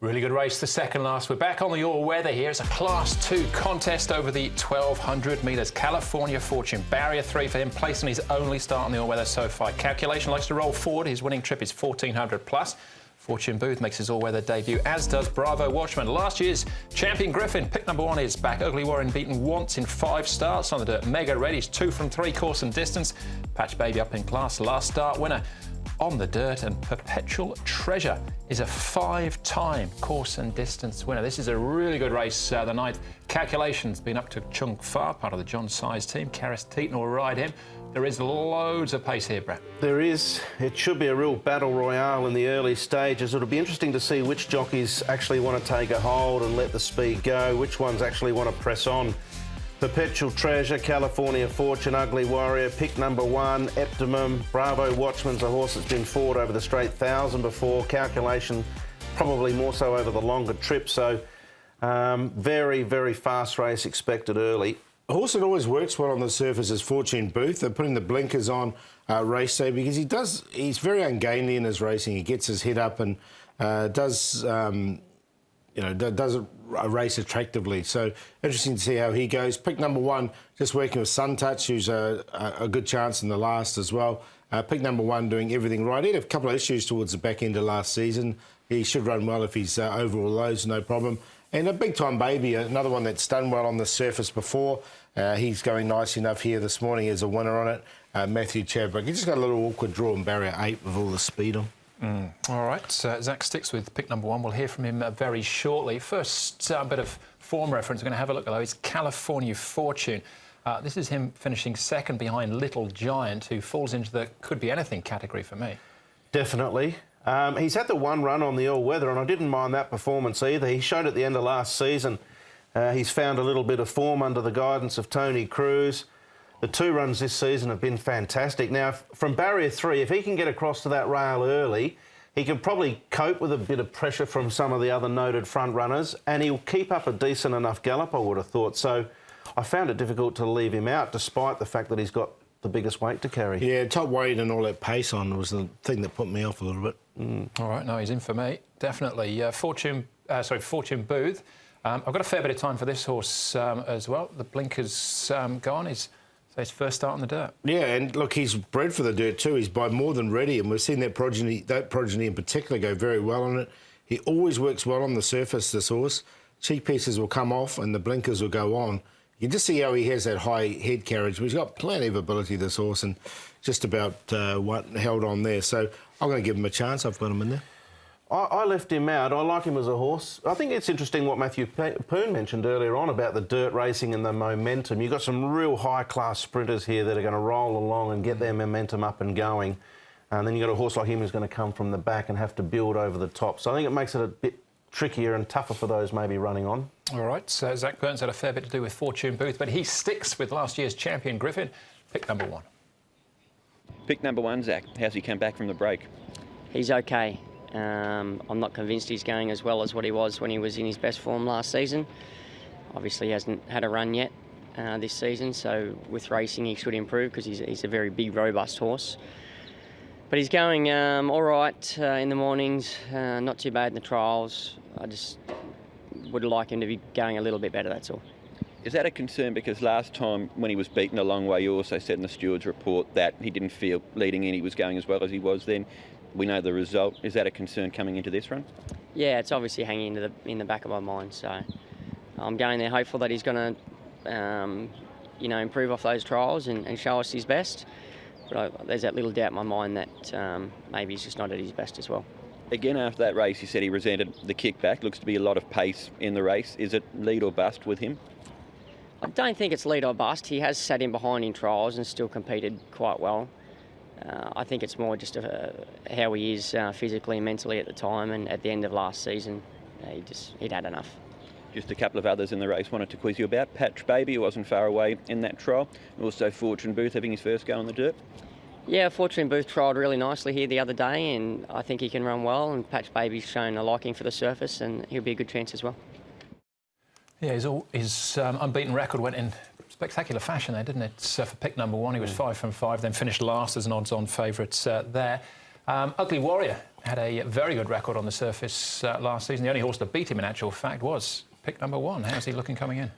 Really good race, the second last. We're back on the all-weather here. It's a Class 2 contest over the 1,200 metres. California Fortune, barrier 3 for him, placing his only start on the all-weather so far. Calculation likes to roll forward. His winning trip is 1,400 plus. Fortune Booth makes his all-weather debut, as does Bravo Watchman. Last year's champion Griffin, pick number 1 is back. Ugly Warren beaten once in 5 starts on the dirt. Mega Ready's 2 from 3 course and distance. Patch Baby up in class, last start winner on the dirt, and Perpetual Treasure is a 5-time course and distance winner. This is a really good race. The night calculations been up to Chung Fa, part of the John Size team. Karis Teaton will ride him. There is loads of pace here, Brett. There is. It should be a real battle royale in the early stages. It'll be interesting to see which jockeys actually want to take a hold and let the speed go, which ones actually want to press on. Perpetual Treasure, California Fortune, Ugly Warrior, pick number 1, Optimum, Bravo Watchman's a horse that's been forward over the straight 1,000 before. Calculation probably more so over the longer trip. So very, very fast race expected early. A horse that always works well on the surface is Fortune Booth. They're putting the blinkers on race day because he's very ungainly in his racing. He gets his head up and does a race attractively. So interesting to see how he goes. Pick number 1, just working with Sun Touch, who's a good chance in the last as well. Pick number 1 doing everything right. He had a couple of issues towards the back end of last season. He should run well if he's over all those, no problem. And a Big Time Baby, another one that's done well on the surface before. He's going nice enough here this morning as a winner on it. Matthew Chadwick. He just got a little awkward draw in barrier 8 with all the speed on. All right, Zach sticks with pick number 1. We'll hear from him very shortly. First bit of form reference we're going to have a look at, though, is California Fortune. This is him finishing second behind Little Giant, who falls into the could be anything category for me. Definitely. He's had the one run on the all-weather, and I didn't mind that performance either. He showed at the end of last season he's found a little bit of form under the guidance of Tony Cruz. The 2 runs this season have been fantastic. Now, from barrier 3, if he can get across to that rail early, he can probably cope with a bit of pressure from some of the other noted front runners, and he'll keep up a decent enough gallop, I would have thought. So I found it difficult to leave him out, despite the fact that he's got the biggoost weight to carry. Yeah, top weight and all that pace on was the thing that put me off a little bit. All right, no, he's in for me, definitely. Fortune Booth. I've got a fair bit of time for this horse as well. The blinkers gone. He's his first start on the dirt. Yeah, and look, he's bred for the dirt too. He's by more than ready, and we've seen that progeny in particular go very well on it. He always works well on the surface, this horse. Cheek pieces will come off and the blinkers will go on. You can just see how he has that high head carriage. But he's got plenty of ability, this horse, and just about held on there. So I'm going to give him a chance. I've got him in there. I left him out. I like him as a horse. I think it's interesting what Matthew Poon mentioned earlier on about the dirt racing and the momentum. You've got some real high-class sprinters here that are going to roll along and get their momentum up and going. And then you've got a horse like him who's going to come from the back and have to build over the top. So I think it makes it a bit trickier and tougher for those maybe running on. All right, so Zach Burns had a fair bit to do with Fortune Booth, but he sticks with last year's champion Griffin. Pick number 1. Pick number 1, Zach. How's he come back from the break? He's okay. I'm not convinced he's going as well as what he was when he was in his best form last season. Obviously, he hasn't had a run yet this season, so with racing he should improve because he's a very big, robust horse. But he's going all right in the mornings, not too bad in the trials. I just would like him to be going a little bit better, that's all. Is that a concern? Because last time when he was beaten a long way, you also said in the steward's report that he didn't feel leading in he was going as well as he was then. We know the result. Is that a concern coming into this run? Yeah, it's obviously hanging in the back of my mind. So I'm going there hopeful that he's going to, improve off those trials and show us his best. But there's that little doubt in my mind that maybe he's just not at his best as well. Again, after that race, you said he resented the kickback. Looks to be a lot of pace in the race. Is it lead or bust with him? I don't think it's lead or bust. He has sat in behind in trials and still competed quite well. I think it's more just how he is physically and mentally at the time, and at the end of last season, he'd had enough. Just a couple of others in the race wanted to quiz you about. Patch Baby, who wasn't far away in that trial. Also Fortune Booth having his first go on the dirt. Yeah, Fortune Booth trialled really nicely here the other day, and I think he can run well, and Patch Baby's shown a liking for the surface, and he'll be a good chance as well. Yeah, his unbeaten record went in spectacular fashion there, didn't it? For pick number 1, he was 5 from 5, then finished last as an odds-on favourite there. Ugly Warrior had a very good record on the surface last season. The only horse that beat him, in actual fact, was pick number 1. How's he looking coming in?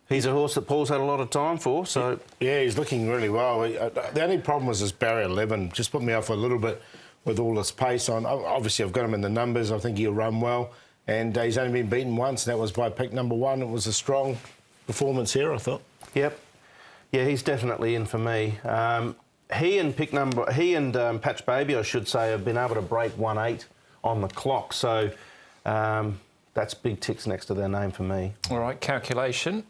He's a horse that Paul's had a lot of time for, so... Yeah, he's looking really well. The only problem was this barrier 11. Just put me off a little bit with all this pace on. Obviously, I've got him in the numbers. I think he'll run well. And he's only been beaten once, and that was by pick number 1. It was a strong performance here, I thought. Yep. Yeah, he's definitely in for me. He and Patch Baby, I should say, have been able to break 1.8 on the clock. So... that's big ticks next to their name for me. All right, calculation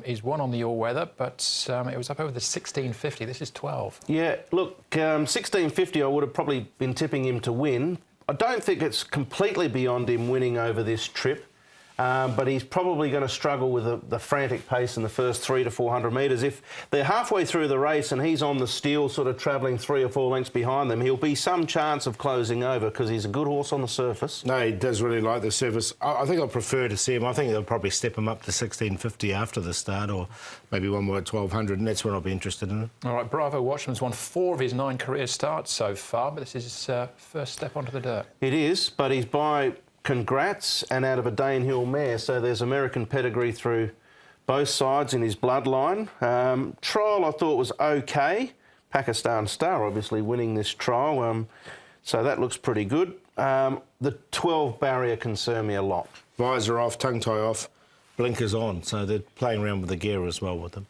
is 1 on the all-weather, but it was up over the 16.50. This is 12. Yeah, look, 16.50 I would have probably been tipping him to win. I don't think it's completely beyond him winning over this trip, but he's probably going to struggle with the frantic pace in the first 300 to 400 metres. If they're halfway through the race and he's on the steel, sort of travelling 3 or 4 lengths behind them, he'll be some chance of closing over because he's a good horse on the surface. No, he does really like the surface. I think I'll prefer to see him. I think they'll probably step him up to 16.50 after the start, or maybe one more at 1200, and that's when I'll be interested in it. All right, Bravo Watchman's won 4 of his 9 career starts so far, but this is his first step onto the dirt. It is, but he's by Congrats and out of a Danehill mare, so there's American pedigree through both sides in his bloodline. Trial I thought was okay. Pakistan Star obviously winning this trial, so that looks pretty good. The 12 barrier concern me a lot. Visor off, tongue tie off, blinkers on, so they're playing around with the gear as well with them.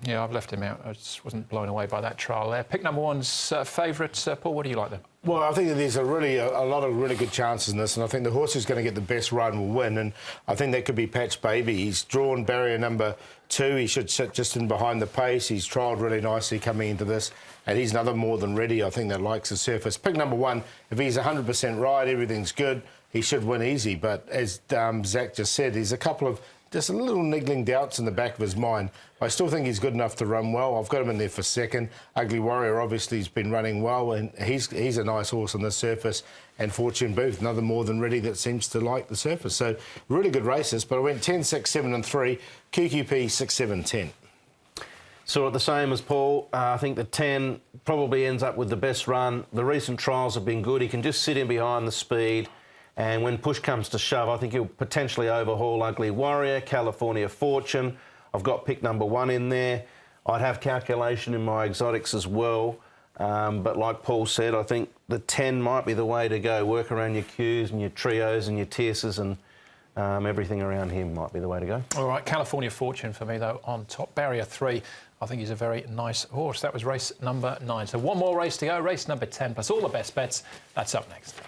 Yeah, I've left him out. I just wasn't blown away by that trial there. Pick number 1's favourite, Paul, what do you like then? Well, I think that there's a lot of really good chances in this, and I think the horse who's going to get the best run will win, and I think that could be Patch Baby. He's drawn barrier number 2. He should sit just in behind the pace. He's trialled really nicely coming into this, and he's another more than ready, I think, that likes the surface. Pick number 1, if he's 100% right, everything's good, he should win easy, but as Zach just said, there's a couple of just a little niggling doubts in the back of his mind. I still think he's good enough to run well. I've got him in there for 2nd. Ugly Warrior obviously has been running well, and he's a nice horse on the surface. And Fortune Booth, another more than ready that seems to like the surface. So really good races. But I went 10, 6, 7 and 3. QQP 6, 7, 10. So the same as Paul. I think the 10 probably ends up with the best run. The recent trials have been good. He can just sit in behind the speed. And when push comes to shove, I think he'll potentially overhaul Ugly Warrior, California Fortune. I've got pick number 1 in there. I'd have calculation in my exotics as well. But like Paul said, I think the 10 might be the way to go. Work around your Qs and your trios and your tierces, and everything around him might be the way to go. All right, California Fortune for me, though, on top. Barrier 3, I think he's a very nice horse. That was race number 9. So one more race to go, race number 10, plus all the best bets. That's up next.